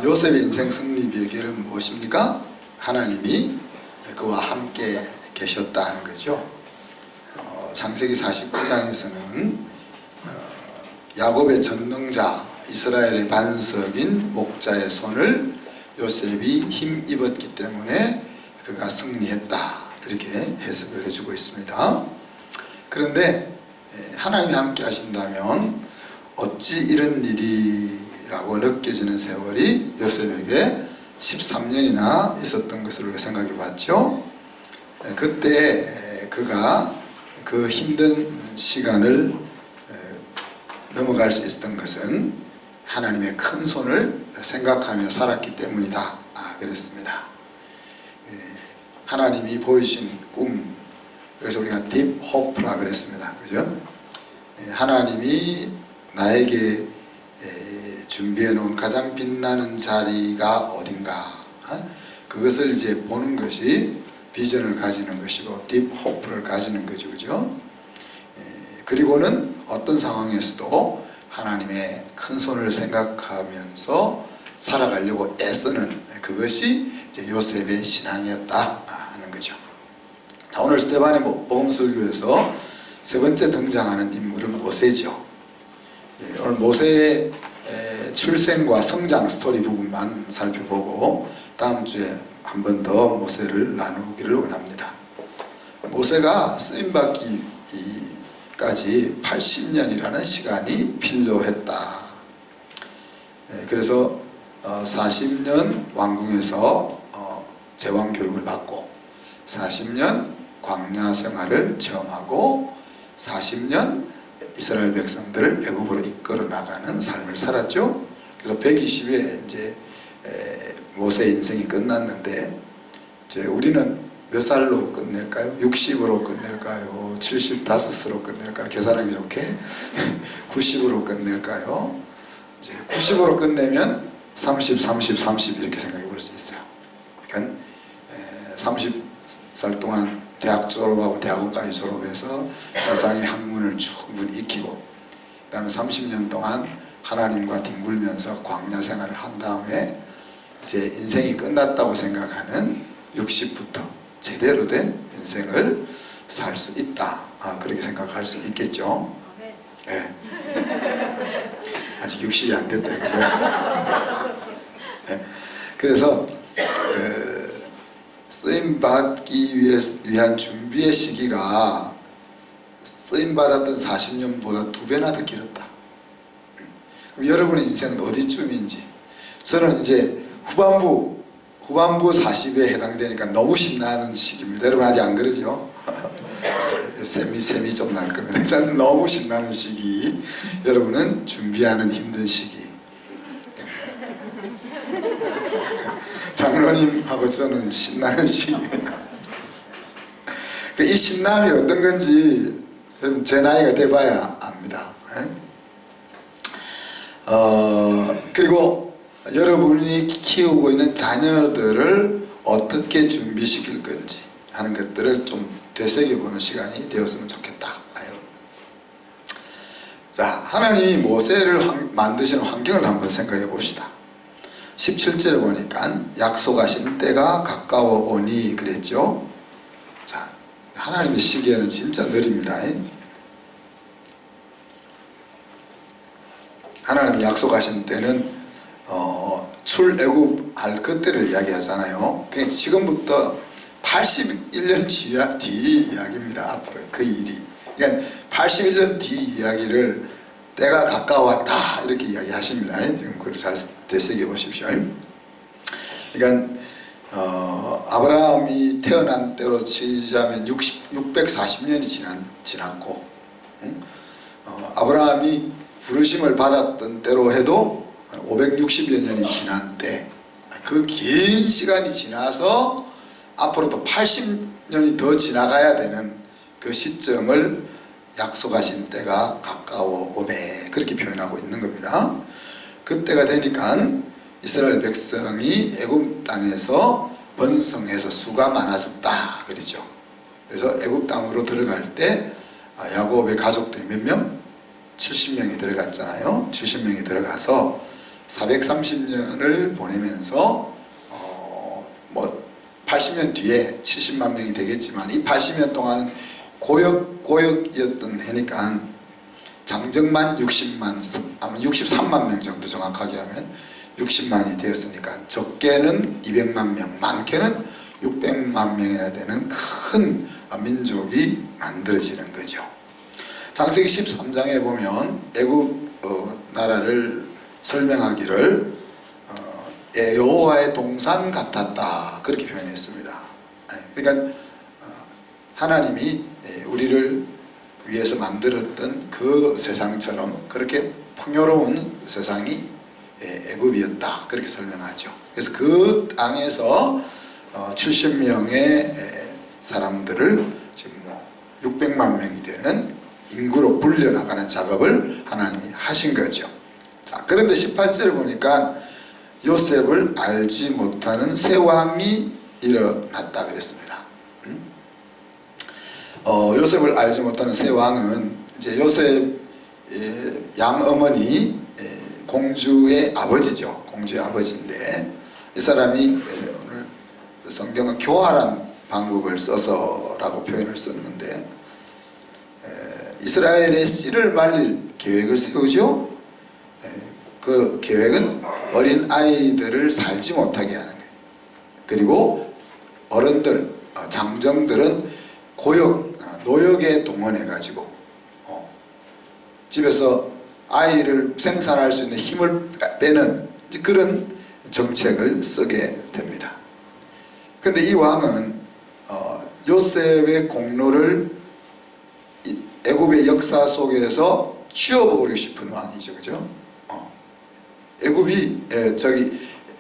요셉의 인생 승리 비결은 무엇입니까? 하나님이 그와 함께 계셨다는 거죠. 창세기 49장에서는 야곱의 전능자 이스라엘의 반석인 목자의 손을 요셉이 힘입었기 때문에 그가 승리했다, 이렇게 해석을 해주고 있습니다. 그런데 하나님이 함께 하신다면 어찌 이런 일이라고 느껴지는 세월이 요셉에게 13년이나 있었던 것으로 생각해 봤죠. 그때 그가 그 힘든 시간을 넘어갈 수 있었던 것은 하나님의 큰 손을 생각하며 살았기 때문이다, 그랬습니다. 하나님이 보이신 꿈, 그래서 우리가 딥 호프라 그랬습니다. 그죠? 하나님이 나에게 준비해 놓은 가장 빛나는 자리가 어딘가, 그것을 이제 보는 것이 비전을 가지는 것이고 딥 호프를 가지는 거죠. 그죠? 그리고는 어떤 상황에서도 하나님의 큰 손을 생각하면서 살아가려고 애쓰는 그것이 이제 요셉의 신앙이었다 하는 거죠. 자, 오늘 스데반의 복음설교에서 세 번째 등장하는 인물은 모세죠. 오늘 모세의 출생과 성장 스토리 부분만 살펴보고 다음 주에 한 번 더 모세를 나누기를 원합니다. 모세가 쓰임받기까지 80년이라는 시간이 필요했다. 그래서 40년 왕궁에서 제왕 교육을 받고 40년 광야 생활을 체험하고 40년 이스라엘 백성들을 애굽으로 이끌어 나가는 삶을 살았죠. 그래서 120에 이제 모세의 인생이 끝났는데, 우리는 몇 살로 끝낼까요? 60으로 끝낼까요? 75으로 끝낼까요? 계산하기 좋게 90으로 끝낼까요? 이제 90으로 끝내면 30, 30, 30 이렇게 생각해 볼 수 있어요. 그러니까 30살 동안 대학 졸업하고 대학원까지 졸업해서 세상의 학문을 충분히 익히고, 그 다음에 30년 동안 하나님과 뒹굴면서 광야 생활을 한 다음에 이제 인생이 끝났다고 생각하는 60부터 제대로 된 인생을 살 수 있다, 그렇게 생각할 수 있겠죠. 네. 아직 60이 안 됐다, 그죠? 네. 그래서 쓰임받기 위한 준비의 시기가 쓰임받았던 40년보다 2배나 더 길었다. 그럼 여러분의 인생은 어디쯤인지, 저는 이제 후반부 40에 해당되니까 너무 신나는 시기입니다. 여러분 아직 안 그러죠? 셈이 좀 날 겁니다. 저는 너무 신나는 시기, 여러분은 준비하는 힘든 시기. 장로님하고 저는 신나는 시기입니다. 이 신남이 어떤 건지 여러분 제 나이가 돼봐야 압니다. 그리고 여러분이 키우고 있는 자녀들을 어떻게 준비시킬 건지 하는 것들을 좀 되새겨보는 시간이 되었으면 좋겠다. 자, 하나님이 모세를 만드시는 환경을 한번 생각해 봅시다. 17절에 보니까 약속하신 때가 가까워 오니 그랬죠. 자, 하나님의 시기에는 진짜 느립니다. 하나님이 약속하신 때는 출애굽할 그때를 이야기하잖아요. 그러니까 지금부터 81년 뒤 이야기입니다. 앞으로 그 일이. 그러니까 81년 뒤 이야기를 때가 가까웠다 이렇게 이야기하십니다. 지금 그걸 잘 되새겨 보십시오. 그러니까 아브라함이 태어난 때로 치자면 640년이 지났고, 아브라함이 부르심을 받았던 때로 해도 560여 년이 지난 때, 그 긴 시간이 지나서 앞으로 또 80년이 더 지나가야 되는 그 시점을 약속하신 때가 가까워 오매, 그렇게 표현하고 있는 겁니다. 그때가 되니까 이스라엘 백성이 애굽 땅에서 번성해서 수가 많아졌다 그러죠. 그래서 애굽 땅으로 들어갈 때 야곱의 가족들이 몇 명? 70명이 들어갔잖아요. 70명이 들어가서 430년을 보내면서 뭐 80년 뒤에 70만 명이 되겠지만 이 80년 동안은 고역이었던 해니까 장정만 60만, 아마 63만 명 정도 정확하게 하면 60만이 되었으니까 적게는 200만 명, 많게는 600만 명이나 되는 큰 민족이 만들어지는 거죠. 창세기 13장에 보면 애굽 나라를 설명하기를 여호와의 동산 같았다 그렇게 표현했습니다. 그러니까 하나님이 우리를 위해서 만들었던 그 세상처럼 그렇게 풍요로운 세상이 애굽이었다 그렇게 설명하죠. 그래서 그 땅에서 70명의 사람들을 지금 600만 명이 되는 인구로 불려나가는 작업을 하나님이 하신 거죠. 자, 그런데 18절을 보니까 요셉을 알지 못하는 새 왕이 일어났다 그랬습니다. 요셉을 알지 못하는 새 왕은 이제 요셉 양어머니 공주의 아버지죠. 공주의 아버지인데 이 사람이 오늘 성경은 교활한 방법을 써서라고 표현을 썼는데 이스라엘의 씨를 말릴 계획을 세우죠. 그 계획은 어린 아이들을 살지 못하게 하는 거예요. 그리고 어른들, 장정들은 노역에 동원해 가지고 집에서 아이를 생산할 수 있는 힘을 빼는 그런 정책을 쓰게 됩니다. 그런데 이 왕은 요셉의 공로를 애굽의 역사 속에서 쥐어보고 싶은 왕이죠, 그죠?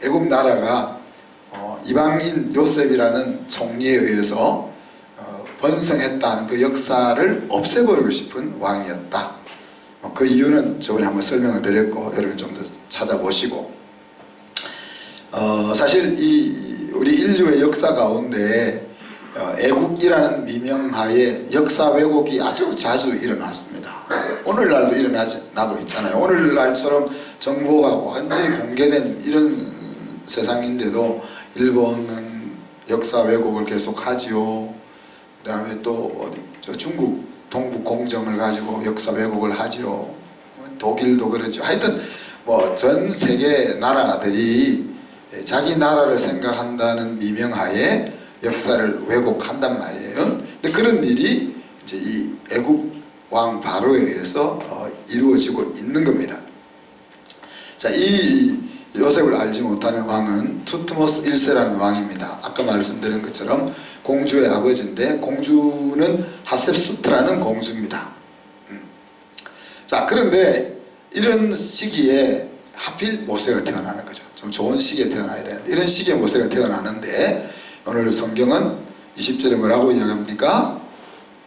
애굽 나라가 이방인 요셉이라는 총리에 의해서 번성했다는 그 역사를 없애버리고 싶은 왕이었다. 그 이유는 저번에 한번 설명을 드렸고 여러분 좀 더 찾아보시고 사실 우리 인류의 역사 가운데 애국이라는 미명하에 역사 왜곡이 아주 자주 일어났습니다. 오늘날도 일어나고 있잖아요. 오늘날처럼 정보가 완전히 공개된 이런 세상인데도 일본은 역사 왜곡을 계속하지요. 그 다음에 또 중국 동북 공정을 가지고 역사 왜곡을 하지요. 독일도 그러죠. 하여튼 뭐 전 세계 나라들이 자기 나라를 생각한다는 미명하에 역사를 왜곡한단 말이에요. 근데 그런 일이 이제 이 애굽 왕 바로에 의해서 이루어지고 있는 겁니다. 자, 이 요셉을 알지 못하는 왕은 투트모스 1세라는 왕입니다. 아까 말씀드린 것처럼 공주의 아버지인데 공주는 하셉수트라는 공주입니다. 자, 그런데 이런 시기에 하필 모세가 태어나는 거죠. 좀 좋은 시기에 태어나야 되는데 이런 시기에 모세가 태어나는데 오늘 성경은 20절에 뭐라고 이야기합니까?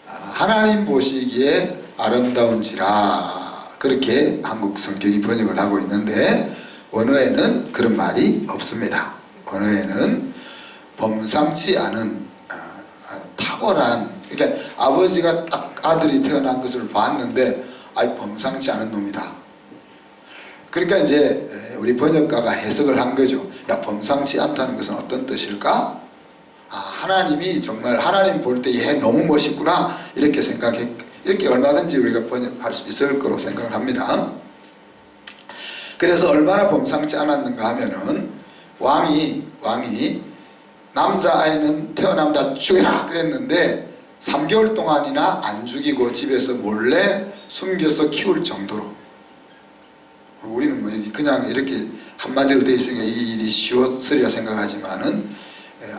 하나님 보시기에 아름다운지라 그렇게 한국 성경이 번역을 하고 있는데 원어에는 그런 말이 없습니다. 원어에는 범상치 않은 탁월한, 그러니까 아버지가 딱 아들이 태어난 것을 봤는데 범상치 않은 놈이다. 그러니까 이제 우리 번역가가 해석을 한 거죠. 야, 범상치 않다는 것은 어떤 뜻일까? 하나님이 정말 하나님 볼 때 얘 너무 멋있구나 이렇게 이렇게 얼마든지 우리가 번역할 수 있을 거로 생각을 합니다. 그래서 얼마나 범상치 않았는가 하면은 왕이 남자아이는 태어나면 죽여라 그랬는데 3개월 동안이나 안 죽이고 집에서 몰래 숨겨서 키울 정도로, 우리는 뭐 그냥 이렇게 한마디로 돼 있으니까 이 일이 쉬웠으리라 생각하지만은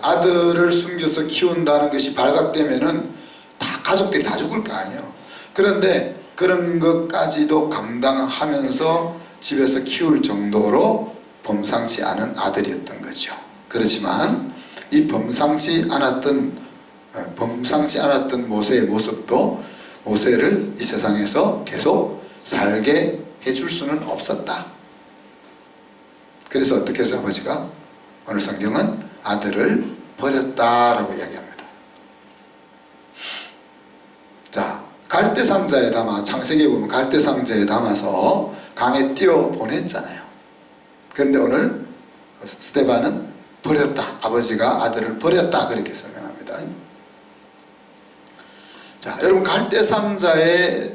아들을 숨겨서 키운다는 것이 발각되면은 다 가족들이 다 죽을 거 아니에요. 그런데 그런 것까지도 감당하면서 집에서 키울 정도로 범상치 않은 아들이었던 거죠. 그렇지만 이 범상치 않았던 모세의 모습도 모세를 이 세상에서 계속 살게 해줄 수는 없었다. 그래서 어떻게 해서 아버지가 오늘 성경은 아들을 버렸다라고 이야기합니다. 자, 갈대상자에 담아, 창세기에 보면 갈대상자에 담아서 강에 띄워 보냈잖아요. 그런데 오늘 스데반은 버렸다. 아버지가 아들을 버렸다. 그렇게 설명합니다. 자, 여러분 갈대 상자에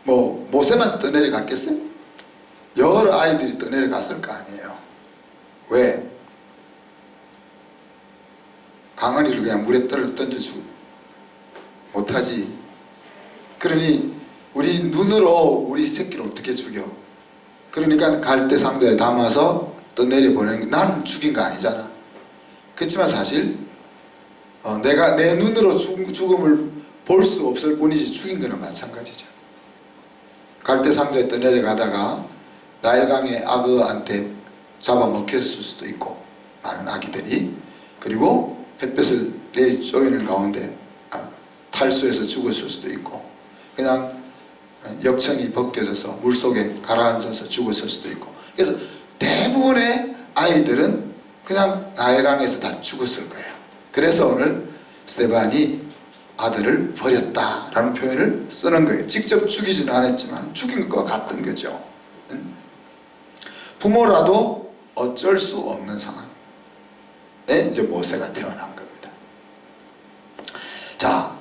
모세만 떠내려갔겠어요? 여러 아이들이 떠내려갔을 거 아니에요. 왜? 강은이를 그냥 물에 던져주고 못하지. 그러니 우리 눈으로 우리 새끼를 어떻게 죽여? 그러니까 갈대 상자에 담아서 떠내려 보내는 게 나는 죽인 거 아니잖아. 그렇지만 사실 내가 내 눈으로 죽음을 볼 수 없을 뿐이지 죽인 거는 마찬가지죠. 갈대 상자에 떠내려가다가 나일강의 악어한테 잡아먹혔을 수도 있고, 많은 아기들이. 그리고 햇볕을 내리 쪼이는 가운데 탈수해서 죽었을 수도 있고, 그냥 역청이 벗겨져서 물속에 가라앉아서 죽었을 수도 있고. 그래서 대부분의 아이들은 그냥 나일강에서 다 죽었을 거예요. 그래서 오늘 스데반이 아들을 버렸다라는 표현을 쓰는 거예요. 직접 죽이지는 않았지만 죽인 것과 같은 거죠. 부모라도 어쩔 수 없는 상황에 이제 모세가 태어난 겁니다. 자,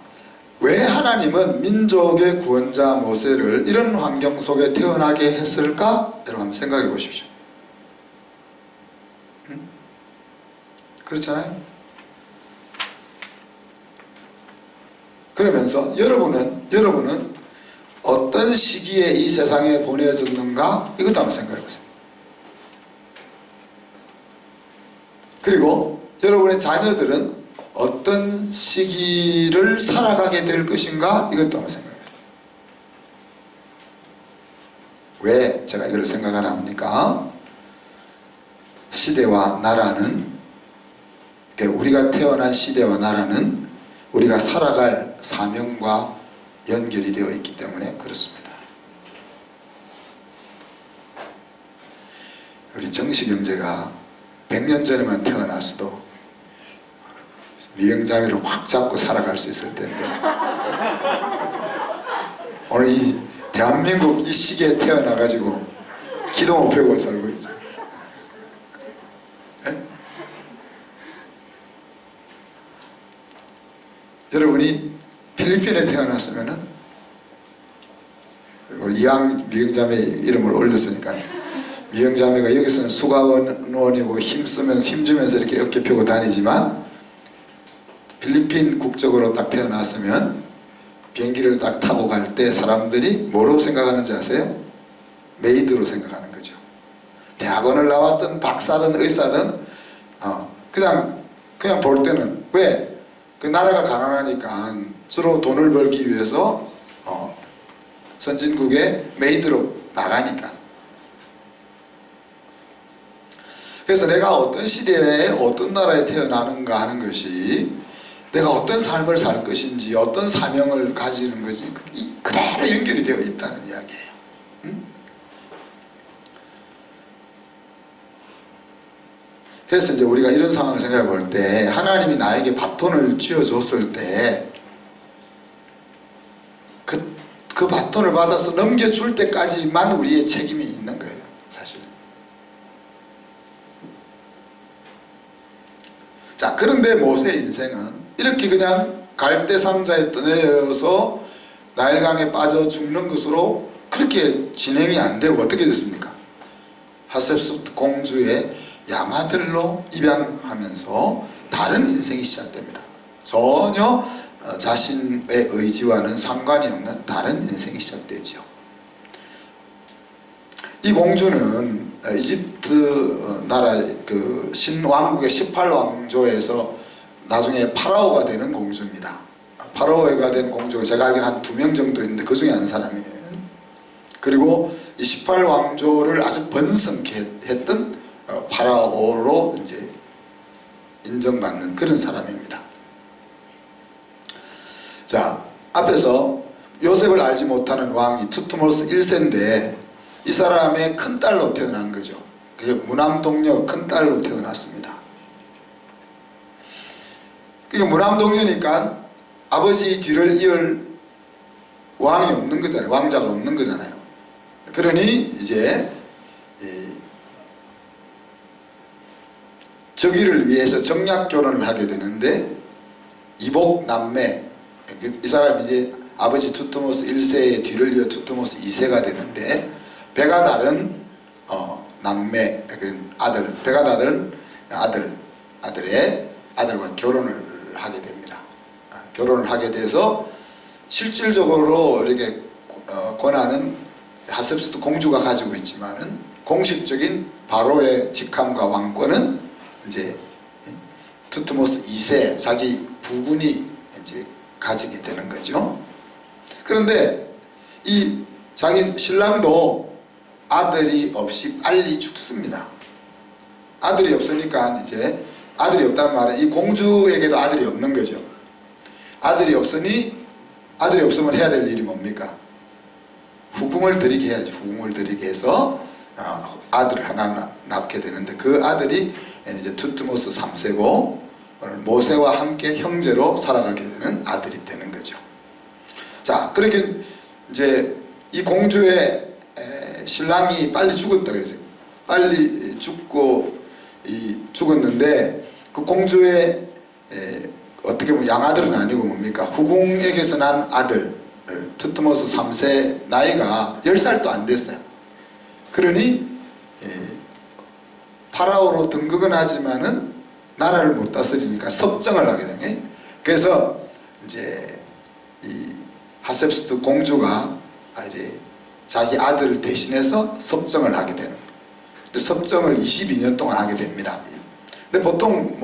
왜 하나님은 민족의 구원자 모세를 이런 환경 속에 태어나게 했을까? 여러분 한번 생각해 보십시오. 그렇잖아요? 그러면서 여러분은 어떤 시기에 이 세상에 보내졌는가? 이것도 한번 생각해 보세요. 그리고 여러분의 자녀들은 어떤 시기를 살아가게 될 것인가? 이것도 한번 생각해 보세요. 왜 제가 이걸 생각하나 합니까? 시대와 나라는, 우리가 태어난 시대와 나라는 우리가 살아갈 사명과 연결이 되어 있기 때문에 그렇습니다. 우리 정식 형제가 100년 전에만 태어났어도 미행자매를 확 잡고 살아갈 수 있을 텐데, 오늘 이 대한민국 이 시기에 태어나가지고 기도 못 펴고 살고 있죠. 네? 여러분이 필리핀에 태어났으면은, 우리 이왕 미행자매 이름을 올렸으니까, 미행자매가 여기서는 수가원이고 힘주면서 이렇게 어깨 펴고 다니지만, 필리핀 국적으로 딱 태어났으면 비행기를 딱 타고 갈 때 사람들이 뭐로 생각하는지 아세요? 메이드로 생각하는 거죠. 대학원을 나왔든 박사든 의사든 그냥 볼 때는, 왜? 그 나라가 가난하니까 서로 돈을 벌기 위해서 선진국에 메이드로 나가니까. 그래서 내가 어떤 시대에 어떤 나라에 태어나는가 하는 것이 내가 어떤 삶을 살 것인지, 어떤 사명을 가지는 것이 그대로 연결이 되어 있다는 이야기예요. 그래서 이제 우리가 이런 상황을 생각해 볼 때, 하나님이 나에게 바톤을 쥐어줬을 때 그 바톤을 받아서 넘겨줄 때까지만 우리의 책임이 있는 거예요, 사실. 자, 그런데 모세의 인생은 이렇게 그냥 갈대 상자에 떠내려서 나일강에 빠져 죽는 것으로 그렇게 진행이 안 되고 어떻게 됐습니까? 하셉스트 공주의 양아들로 입양하면서 다른 인생이 시작됩니다. 전혀 자신의 의지와는 상관이 없는 다른 인생이 시작되죠. 이 공주는 이집트 나라 그 신왕국의 18왕조에서 나중에 파라오가 되는 공주입니다. 파라오가 된 공주가 제가 알기로는 한 2명 정도 있는데 그 중에 한 사람이에요. 그리고 이 18왕조를 아주 번성케 했던 파라오로 이제 인정받는 그런 사람입니다. 자, 앞에서 요셉을 알지 못하는 왕이 투트모스 1세인데 이 사람의 큰딸로 태어난 거죠. 그래서 무남동녀 큰딸로 태어났습니다. 그러니까 무남동녀니까 아버지 뒤를 이을 왕이 없는 거잖아요. 왕자가 없는 거잖아요. 그러니 이제 저기를 위해서 정략 결혼을 하게 되는데 이복 남매, 이 사람이 이제 아버지 투트모스 1세의 뒤를 이어 투트모스 2세가 되는데 베가달은 남매, 아들, 베가달은 아들의 아들과 결혼을 하게 됩니다. 결혼을 하게 돼서 실질적으로 이렇게 권한은 하셉스트 공주가 가지고 있지만은 공식적인 바로의 직함과 왕권은 이제 투트모스 2세 자기 부군이 이제 가지게 되는 거죠. 그런데 이 자기 신랑도 아들이 없이 빨리 죽습니다. 아들이 없으니까 이제 아들이 없다는 말은 이 공주에게도 아들이 없는 거죠. 아들이 없으면 해야 될 일이 뭡니까? 후궁을 들이게 해야지. 후궁을 들이게 해서 아들을 하나 낳게 되는데 그 아들이 이제 투트모스 3세고 모세와 함께 형제로 살아가게 되는 아들이 되는 거죠. 자, 그렇게 이제 이 공주의 신랑이 빨리 죽었다 그러죠. 빨리 죽었는데 그 공주의 어떻게 보면 양아들은 아니고 뭡니까? 후궁에게서 난 아들 투트모스 3세 나이가 10살도 안 됐어요. 그러니 파라오로 등극은 하지만은 나라를 못 다스리니까 섭정을 하게 되네. 그래서 이제 이 하셉스트 공주가 이제 자기 아들을 대신해서 섭정을 하게 되는 거예요. 근데 섭정을 22년 동안 하게 됩니다. 근데 보통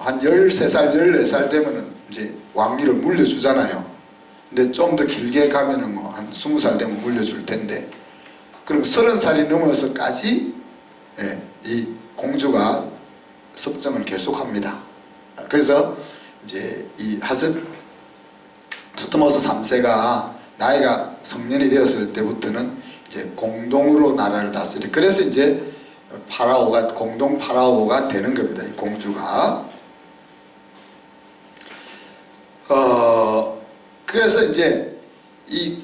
한 13살, 14살 되면은 이제 왕위를 물려주잖아요. 근데 좀 더 길게 가면은 한 20살 되면 물려줄 텐데, 그럼 30살이 넘어서까지 이 공주가 섭정을 계속합니다. 그래서 이제 이 투트모스 3세가 나이가 성년이 되었을 때부터는 이제 공동으로 나라를 다스리. 그래서 이제 파라오가 공동 파라오가 되는 겁니다. 이 공주가. 그래서 이제 이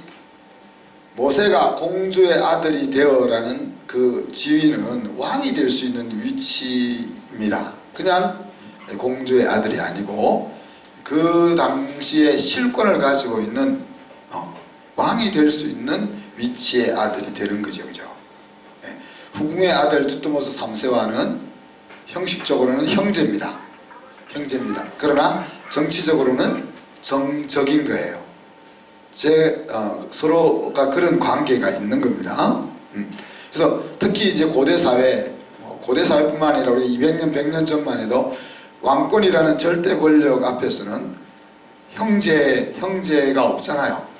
모세가 공주의 아들이 되어라는 그 지위는 왕이 될 수 있는 위치입니다. 그냥 공주의 아들이 아니고 그 당시에 실권을 가지고 있는 왕이 될 수 있는 위치의 아들이 되는 거죠. 그죠? 후궁의 아들 투트모스 3세와는 형식적으로는 형제입니다. 그러나 정치적으로는 정적인 거예요. 서로가 그런 관계가 있는 겁니다. 그래서 특히 이제 고대 사회뿐만 아니라 우리 200년, 100년 전만 해도 왕권이라는 절대 권력 앞에서는 형제가 없잖아요.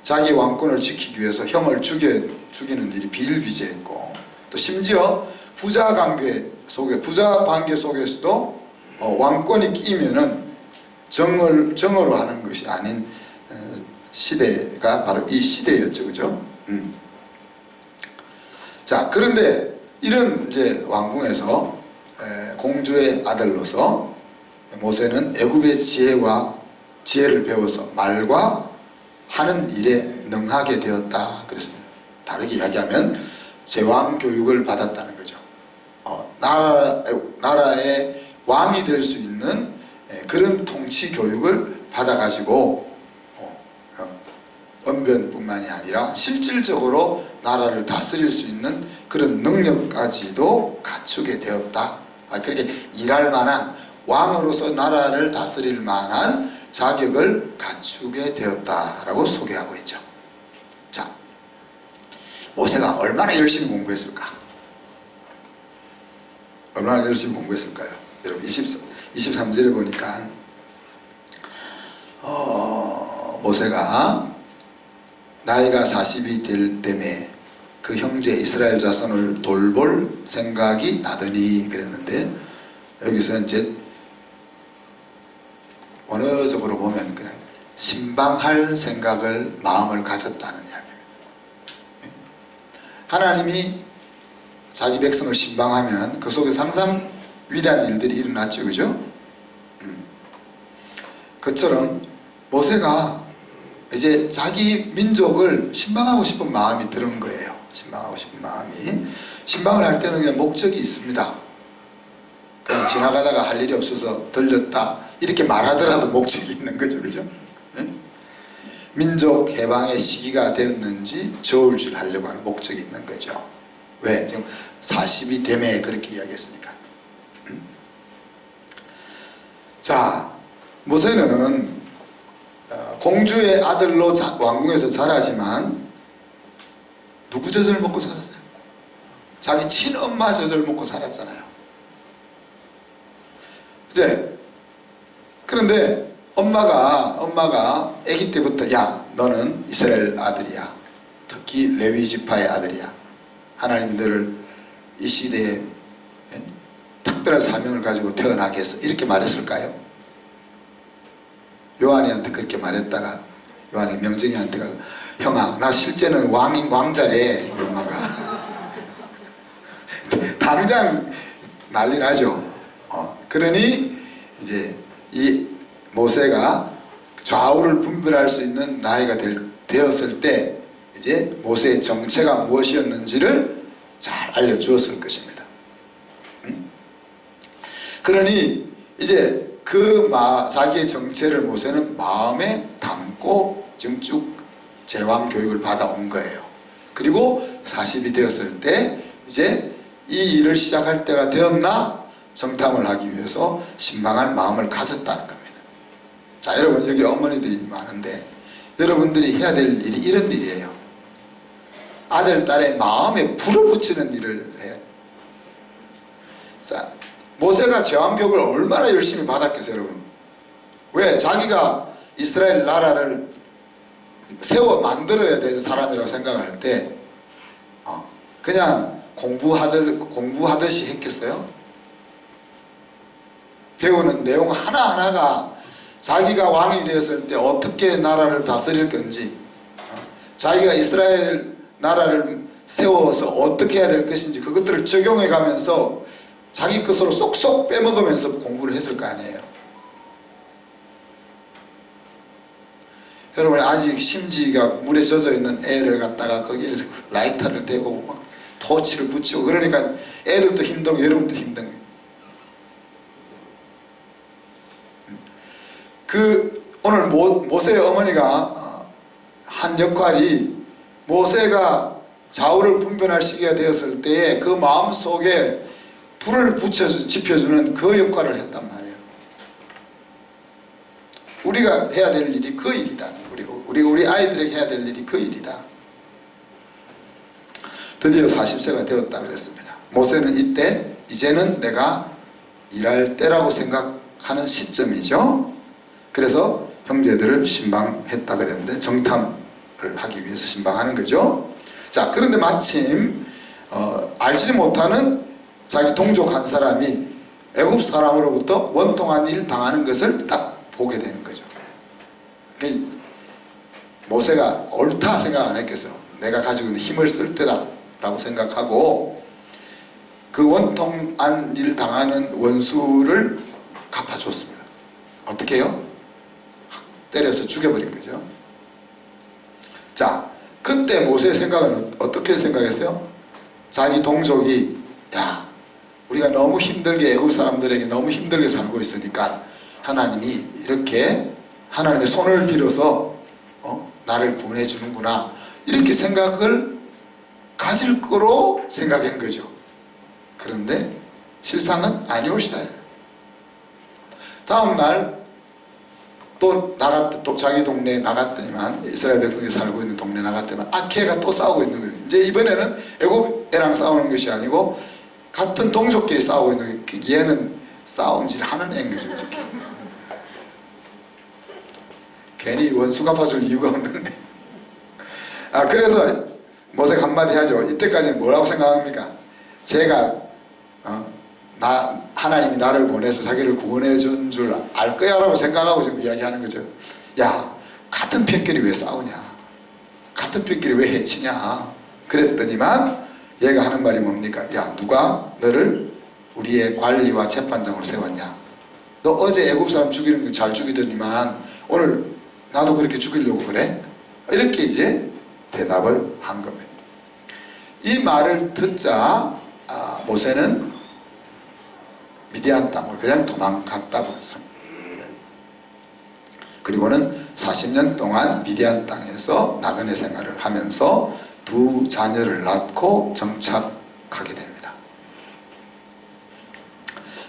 자기 왕권을 지키기 위해서 형을 죽이는 일이 비일비재했고, 또 심지어 부자 관계 속에서도 왕권이 끼면은 정으로 하는 것이 아닌 시대가 바로 이 시대였죠. 그죠? 자, 그런데 이런 이제 왕궁에서 공주의 아들로서 모세는 애굽의 지혜를 배워서 말과 하는 일에 능하게 되었다 그랬습니다. 다르게 이야기하면 제왕 교육을 받았다는 거죠. 나라의 왕이 될 수 있는 그런 통치 교육을 받아가지고 언변뿐만이 아니라 실질적으로 나라를 다스릴 수 있는 그런 능력까지도 갖추게 되었다. 그렇게 일할 만한, 왕으로서 나라를 다스릴 만한 자격을 갖추게 되었다라고 소개하고 있죠. 자, 모세가 얼마나 열심히 공부했을까? 얼마나 열심히 공부했을까요? 여러분 23절에 보니까 모세가 나이가 40이 될 때에 그 형제 이스라엘 자손을 돌볼 생각이 나더니 그랬는데, 여기서 이제 원어적으로 보면 그냥 신방할 생각을, 마음을 가졌다는 이야기입니다. 하나님이 자기 백성을 신방하면 그 속에서 항상 위대한 일들이 일어났죠. 그죠? 그처럼 모세가 이제 자기 민족을 신방하고 싶은 마음이 드는 거예요. 신방하고 싶은 마음이. 신방을 할 때는 그냥 목적이 있습니다. 그냥 지나가다가 할 일이 없어서 들렸다 이렇게 말하더라도 목적이 있는 거죠. 그죠? 네? 민족 해방의 시기가 되었는지 저울질 하려고 하는 목적이 있는 거죠. 왜? 지금 40이 되매 그렇게 이야기했으니까. 자, 모세는 공주의 아들로 왕궁에서 자라지만 누구 젖을 먹고 살았어요? 자기 친엄마 젖을 먹고 살았잖아요. 이제 그런데 엄마가 아기 때부터 야 너는 이스라엘 아들이야. 특히 레위 지파의 아들이야. 하나님 너를 이 시대에 특별한 사명을 가지고 태어나게 해서 이렇게 말했을까요? 요한이한테 그렇게 말했다가 요한이 명정이한테 가서 형아 나 실제는 왕자래. 엄마가 당장 난리 나죠. 그러니 이제 이 모세가 좌우를 분별할 수 있는 나이가 되었을 때 이제 모세의 정체가 무엇이었는지를 잘 알려주었을 것입니다. 그러니 이제 자기의 정체를 모세는 마음에 담고 지금 쭉 제왕 교육을 받아온 거예요. 그리고 40이 되었을 때 이제 이 일을 시작할 때가 되었나 정탐을 하기 위해서 신방할 마음을 가졌다는 겁니다. 자, 여러분 여기 어머니들이 많은데 여러분들이 해야 될 일이 이런 일이에요. 아들, 딸의 마음에 불을 붙이는 일을 해요. 자, 모세가 제왕교육을 얼마나 열심히 받았겠어요, 여러분. 왜? 자기가 이스라엘 나라를 세워 만들어야 될 사람이라고 생각할 때 그냥 공부하듯이 했겠어요? 배우는 내용 하나하나가 자기가 왕이 되었을 때 어떻게 나라를 다스릴 건지, 자기가 이스라엘 나라를 세워서 어떻게 해야 될 것인지 그것들을 적용해 가면서 자기 것으로 쏙쏙 빼먹으면서 공부를 했을 거 아니에요. 여러분 아직 심지가 물에 젖어 있는 애를 갖다가 거기에 라이터를 대고 막 토치를 붙이고 그러니까 애들도 힘들고 여러분도 힘든 거예요. 오늘 모세의 어머니가 한 역할이 모세가 좌우를 분별할 시기가 되었을 때에 그 마음속에 불을 지펴주는 그 역할을 했단 말이에요. 우리가 해야 될 일이 그 일이다. 그리고 우리 아이들에게 해야 될 일이 그 일이다. 드디어 40세가 되었다 그랬습니다. 모세는 이때 이제는 내가 일할 때라고 생각하는 시점이죠. 그래서 형제들을 신방했다 그랬는데 정탐을 하기 위해서 신방하는 거죠. 자, 그런데 마침 알지 못하는 자기 동족 한 사람이 애굽 사람으로부터 원통한 일 당하는 것을 딱 보게 되는 거죠. 모세가 옳다 생각 안 했겠어요. 내가 가지고 있는 힘을 쓸 때다 라고 생각하고 그 원통한 일 당하는 원수를 갚아줬습니다. 어떻게 해요? 때려서 죽여버린 거죠. 자, 그때 모세의 생각은 어떻게 생각했어요? 자기 동족이 야 우리가 너무 힘들게 애국 사람들에게 너무 힘들게 살고 있으니까 하나님이 이렇게 하나님의 손을 빌어서 나를 구원해 주는구나 이렇게 생각을 가질 거로 생각한 거죠. 그런데 실상은 아니올시다. 다음날 또 자기 동네에 나갔더니만 이스라엘 백성이 살고 있는 동네에 나갔더니만 걔가 또 싸우고 있는 거예요. 이제 이번에는 애굽 애랑 싸우는 것이 아니고 같은 동족끼리 싸우고 있는 거예요. 얘는 싸움질 하는 애인 거죠. 괜히 원수 갚아줄 이유가 없는데. 그래서 모세가 한마디 하죠. 이때까지는 뭐라고 생각합니까? 제가 하나님이 나를 보내서 자기를 구원해 준 줄 알 거야 라고 생각하고 지금 이야기하는 거죠. 야 같은 편끼리 왜 싸우냐, 같은 편끼리 왜 해치냐 그랬더니만 얘가 하는 말이 뭡니까? 야 누가 너를 우리의 관리와 재판장으로 세웠냐? 너 어제 애굽 사람 죽이는 거 잘 죽이더니만 오늘 나도 그렇게 죽이려고 그래? 이렇게 이제 대답을 한 겁니다. 이 말을 듣자 모세는 미디안 땅으로 그냥 도망갔다고 했습니다. 그리고는 40년 동안 미디안 땅에서 나그네 생활을 하면서 두 자녀를 낳고 정착하게 됩니다.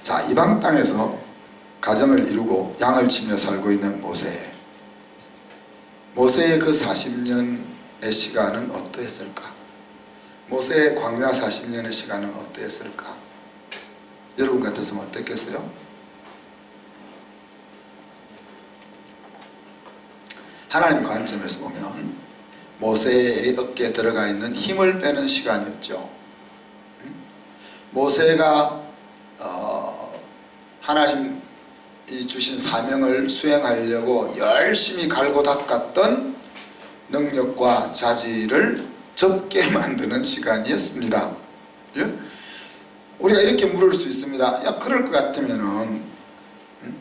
자, 이방 땅에서 가정을 이루고 양을 치며 살고 있는 모세의 그 40년의 시간은 어떠했을까? 모세의 광야 40년의 시간은 어떠했을까? 여러분 같았으면 어땠겠어요? 하나님 관점에서 보면 모세의 어깨에 들어가 있는 힘을 빼는 시간이었죠. 모세가 하나님이 주신 사명을 수행하려고 열심히 갈고 닦았던 능력과 자질을 적게 만드는 시간이었습니다. 우리가 이렇게 물을 수 있습니다. 야, 그럴 것 같으면은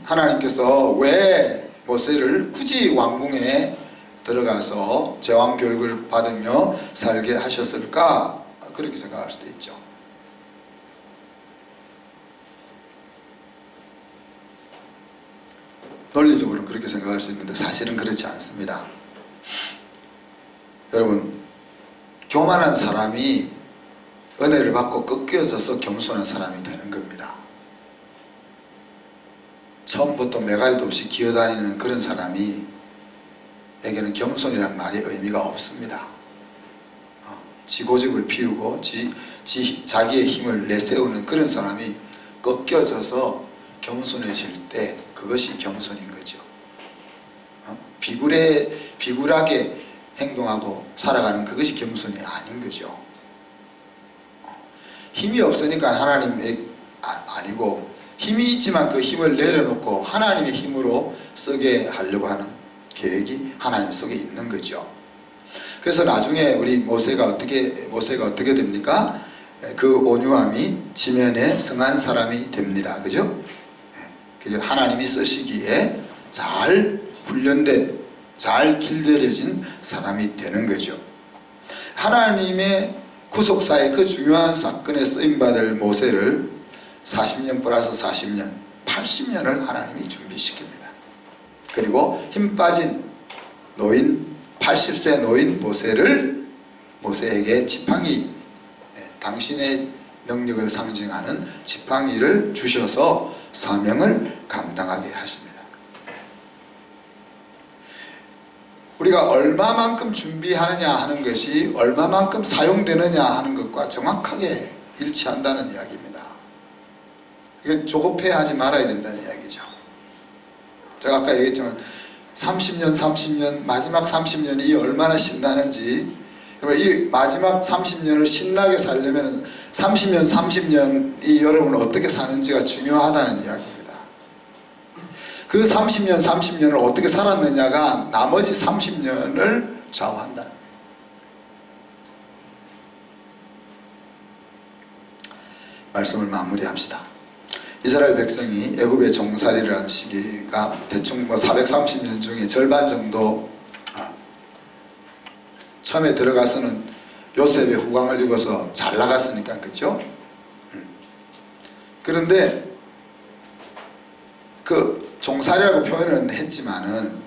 하나님께서 왜 모세를 굳이 왕궁에 들어가서 제왕 교육을 받으며 살게 하셨을까? 그렇게 생각할 수도 있죠. 논리적으로는 그렇게 생각할 수 있는데 사실은 그렇지 않습니다. 여러분, 교만한 사람이 은혜를 받고 꺾여져서 겸손한 사람이 되는 겁니다. 처음부터 매가리도 없이 기어다니는 그런 사람이 에게는 겸손이란 말이 의미가 없습니다. 지고집을 피우고 자기의 힘을 내세우는 그런 사람이 꺾여져서 겸손해질 때 그것이 겸손인 거죠. 비굴하게 행동하고 살아가는 그것이 겸손이 아닌 거죠. 힘이 없으니까 하나님의 아니고 힘이 있지만 그 힘을 내려놓고 하나님의 힘으로 쓰게 하려고 하는 계획이 하나님 속에 있는 거죠. 그래서 나중에 우리 모세가 어떻게 됩니까? 그 온유함이 지면에 성한 사람이 됩니다. 그죠? 하나님이 쓰시기에 잘 훈련된, 잘 길들여진 사람이 되는 거죠. 하나님의 구속사의 그 중요한 사건에 쓰임받을 모세를 40년 플러스 40년, 80년을 하나님이 준비시킵니다. 그리고 힘 빠진 노인, 80세 노인 모세에게 지팡이, 당신의 능력을 상징하는 지팡이를 주셔서 사명을 감당하게 하십니다. 우리가 얼마만큼 준비하느냐 하는 것이 얼마만큼 사용되느냐 하는 것과 정확하게 일치한다는 이야기입니다. 이게 조급해하지 말아야 된다는 이야기죠. 제가 아까 얘기했지만 30년 마지막 30년이 얼마나 신나는지, 이 마지막 30년을 신나게 살려면 30년이 여러분 어떻게 사는지가 중요하다는 이야기입니다. 그 30년을 어떻게 살았느냐가 나머지 30년을 좌우한다는 거예요. 말씀을 마무리합시다. 이스라엘 백성이 애굽에 종살이를 한 시기가 대충 430년 중에 절반 정도, 처음에 들어가서는 요셉의 후광을 입어서 잘 나갔으니까, 그죠? 그런데 그 종살이라고 표현은 했지만은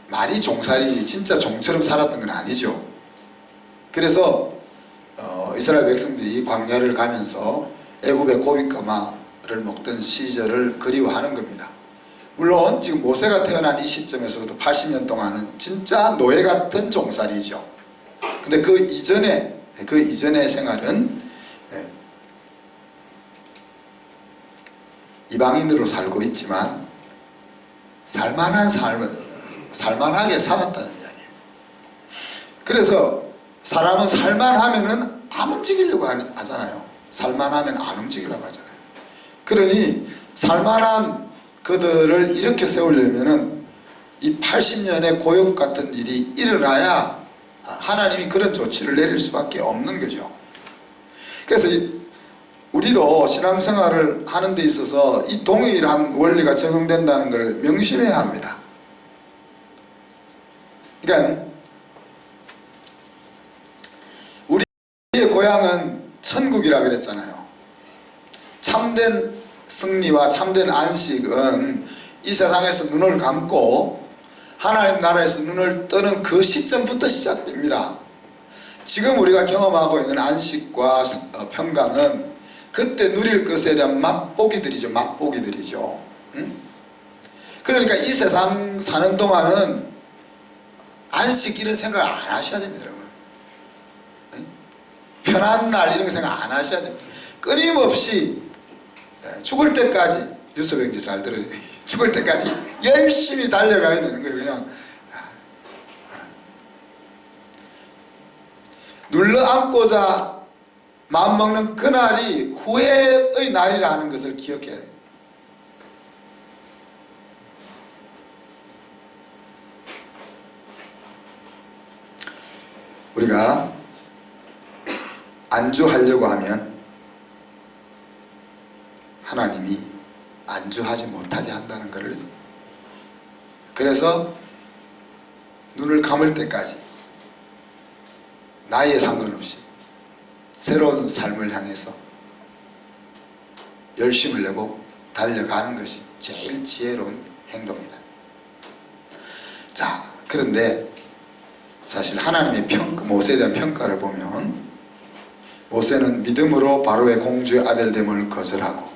말이 종살이 진짜 종처럼 살았던 건 아니죠. 그래서 이스라엘 백성들이 광야를 가면서 애굽의 고깃가마를 먹던 시절을 그리워하는 겁니다. 물론 지금 모세가 태어난 이 시점에서부터 80년 동안은 진짜 노예 같은 종살이죠. 근데 그 이전의 생활은 이방인으로 살고 있지만 살만하게 살았다는 이야기예요. 그래서 사람은 살만하면은 안 움직이려고 하잖아요. 살만하면 안 움직이려고 하잖아요. 그러니 살만한 그들을 이렇게 세우려면은 이 80년의 고역 같은 일이 일어나야 하나님이 그런 조치를 내릴 수밖에 없는 거죠. 그래서 우리도 신앙생활을 하는 데 있어서 이 동일한 원리가 적용된다는 것을 명심해야 합니다. 그러니까 고향은 천국이라 그랬잖아요. 참된 승리와 참된 안식은 이 세상에서 눈을 감고 하나님 나라에서 눈을 뜨는 그 시점부터 시작됩니다. 지금 우리가 경험하고 있는 안식과 평강은 그때 누릴 것에 대한 맛보기들이죠. 맛보기들이죠. 그러니까 이 세상 사는 동안은 안식 이런 생각 안 하셔야 됩니다, 여러분. 편한 날 이런 거 생각 안 하셔야 됩니다. 끊임없이 죽을 때까지, 유서병지 잘 들어요. 죽을 때까지 열심히 달려가야 되는 거예요. 그냥 눌러 앉고자 마음먹는 그날이 후회의 날이라는 것을 기억해야 돼요. 우리가 안주하려고 하면 하나님이 안주하지 못하게 한다는 것을, 그래서 눈을 감을 때까지 나이에 상관없이 새로운 삶을 향해서 열심을 내고 달려가는 것이 제일 지혜로운 행동이다. 자, 그런데 사실 하나님의 모세에 대한 평가를 보면, 모세는 믿음으로 바로의 공주의 아들됨을 거절하고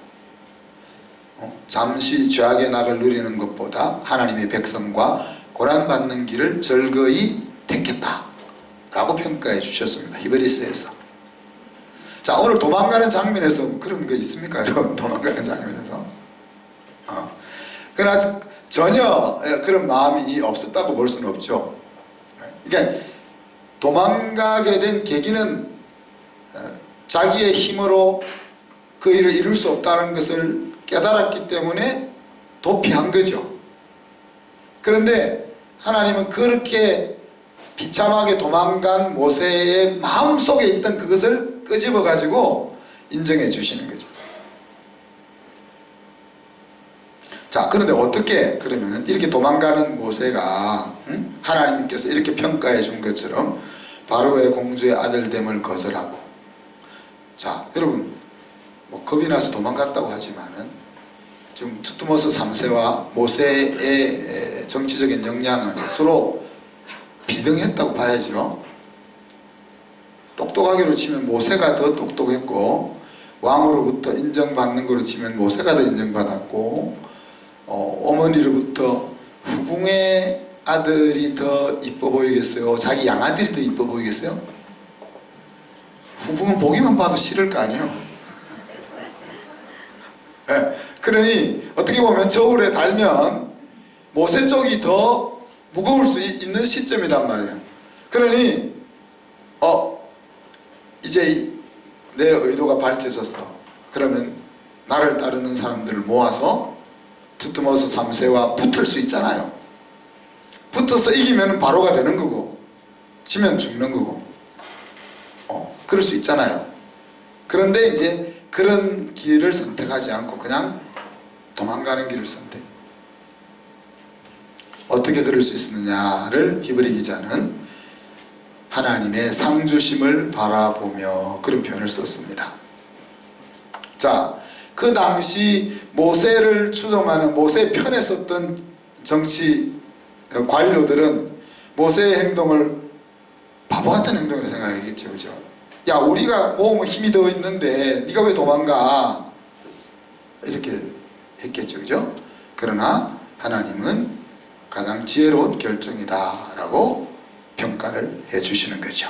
잠시 죄악의 낙을 누리는 것보다 하나님의 백성과 고난받는 길을 절거히 택했다 라고 평가해 주셨습니다. 히브리서에서. 자, 오늘 도망가는 장면에서 그런 거 있습니까? 여러분, 도망가는 장면에서 그러나 전혀 그런 마음이 없었다고 볼 수는 없죠. 그러니까 도망가게 된 계기는 자기의 힘으로 그 일을 이룰 수 없다는 것을 깨달았기 때문에 도피한 거죠. 그런데 하나님은 그렇게 비참하게 도망간 모세의 마음속에 있던 그것을 끄집어 가지고 인정해 주시는 거죠. 자, 그런데 어떻게 그러면은 이렇게 도망가는 모세가 하나님께서 이렇게 평가해 준 것처럼 바로의 공주의 아들됨을 거절하고, 자, 여러분 뭐 겁이 나서 도망갔다고 하지만은 지금 투트모스 3세와 모세의 정치적인 역량은 서로 비등했다고 봐야죠. 똑똑하기로 치면 모세가 더 똑똑했고, 왕으로부터 인정받는 거로 치면 모세가 더 인정받았고, 어머니로부터 후궁의 아들이 더 이뻐 보이겠어요? 자기 양아들이 더 이뻐 보이겠어요? 후궁은 보기만 봐도 싫을 거 아니에요? 네. 그러니 어떻게 보면 저울에 달면 모세 쪽이 더 무거울 수 있는 시점이란 말이에요. 그러니 이제 내 의도가 밝혀졌어. 그러면 나를 따르는 사람들을 모아서 투트모스 3세와 붙을 수 있잖아요. 붙어서 이기면 바로가 되는 거고, 지면 죽는 거고, 그럴 수 있잖아요. 그런데 이제 그런 길을 선택하지 않고 그냥 도망가는 길을 선택. 어떻게 들을 수 있었느냐를 히브리 기자는 하나님의 상주심을 바라보며 그런 표현을 썼습니다. 자, 그 당시 모세를 추종하는 모세 편에 섰던 정치 관료들은 모세의 행동을 바보 같은 행동이라고 생각하겠죠. 그죠? 야, 우리가 모으면 힘이 더 있는데 네가 왜 도망가? 이렇게 했겠죠. 그죠? 그러나 하나님은 가장 지혜로운 결정이다 라고 평가를 해주시는 거죠.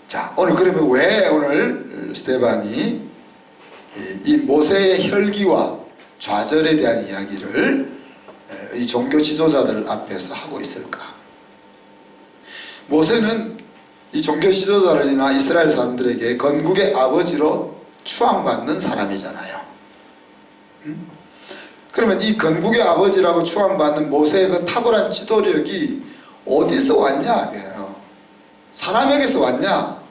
자, 오늘 그러면 왜 오늘 스데반이 이 모세의 혈기와 좌절에 대한 이야기를 이 종교 지도자들 앞에서 하고 있을까? 모세는 이 종교 지도자들이나 이스라엘 사람들에게 건국의 아버지로 추앙받는 사람이잖아요. 그러면 이 건국의 아버지라고 추앙받는 모세의 그 탁월한 지도력이 어디서 왔냐? 사람에게서 왔냐?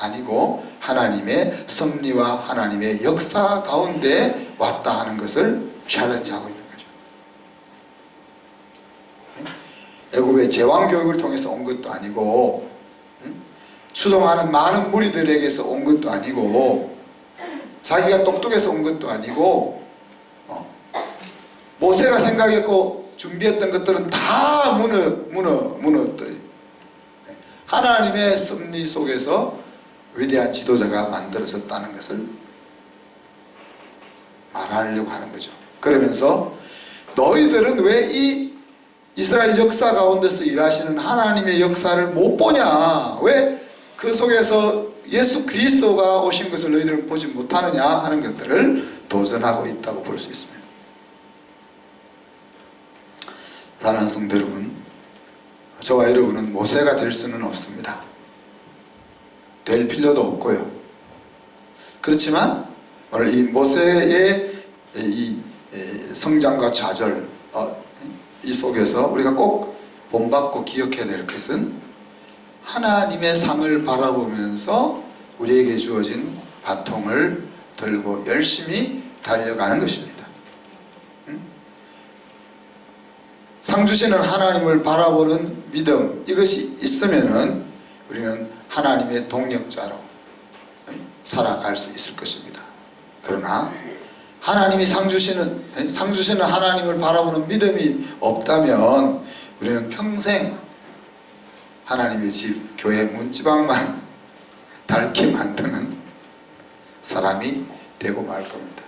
아니고 하나님의 섭리와 하나님의 역사 가운데 왔다 하는 것을 챌린지하고 있는 거죠. 애굽의 제왕 교육을 통해서 온 것도 아니고 추종하는 많은 무리들에게서 온 것도 아니고 자기가 똑똑해서 온 것도 아니고 모세가 생각했고 준비했던 것들은 다 무너뜨려 하나님의 섭리 속에서 위대한 지도자가 만들어졌다는 것을 말하려고 하는 거죠. 그러면서 너희들은 왜 이 이스라엘 역사 가운데서 일하시는 하나님의 역사를 못 보냐? 왜 그 속에서 예수 그리스도가 오신 것을 너희들은 보지 못하느냐 하는 것들을 도전하고 있다고 볼 수 있습니다. 사랑하는 성도 여러분, 저와 여러분은 모세가 될 수는 없습니다. 될 필요도 없고요. 그렇지만 오늘 이 모세의 이 성장과 좌절 이 속에서 우리가 꼭 본받고 기억해야 될 것은 하나님의 상을 바라보면서 우리에게 주어진 바통을 들고 열심히 달려가는 것입니다. 상 주시는 하나님을 바라보는 믿음, 이것이 있으면은 우리는 하나님의 동력자로 살아갈 수 있을 것입니다. 그러나 하나님이 상 주시는 하나님을 바라보는 믿음이 없다면 우리는 평생 하나님의 집, 교회 문지방만 닳게 만드는 사람이 되고 말 겁니다.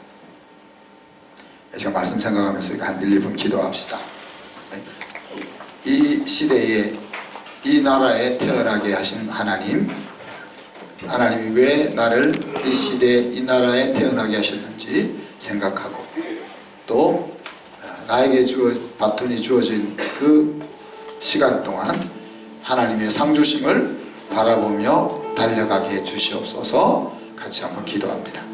제가 말씀 생각하면서 한 1, 2분 기도합시다. 이 시대에 이 나라에 태어나게 하신 하나님, 하나님이 왜 나를 이 시대에 이 나라에 태어나게 하셨는지 생각하고 또 나에게 바톤이 주어진 그 시간 동안 하나님의 상주심을 바라보며 달려가게 해 주시옵소서. 같이 한번 기도합니다.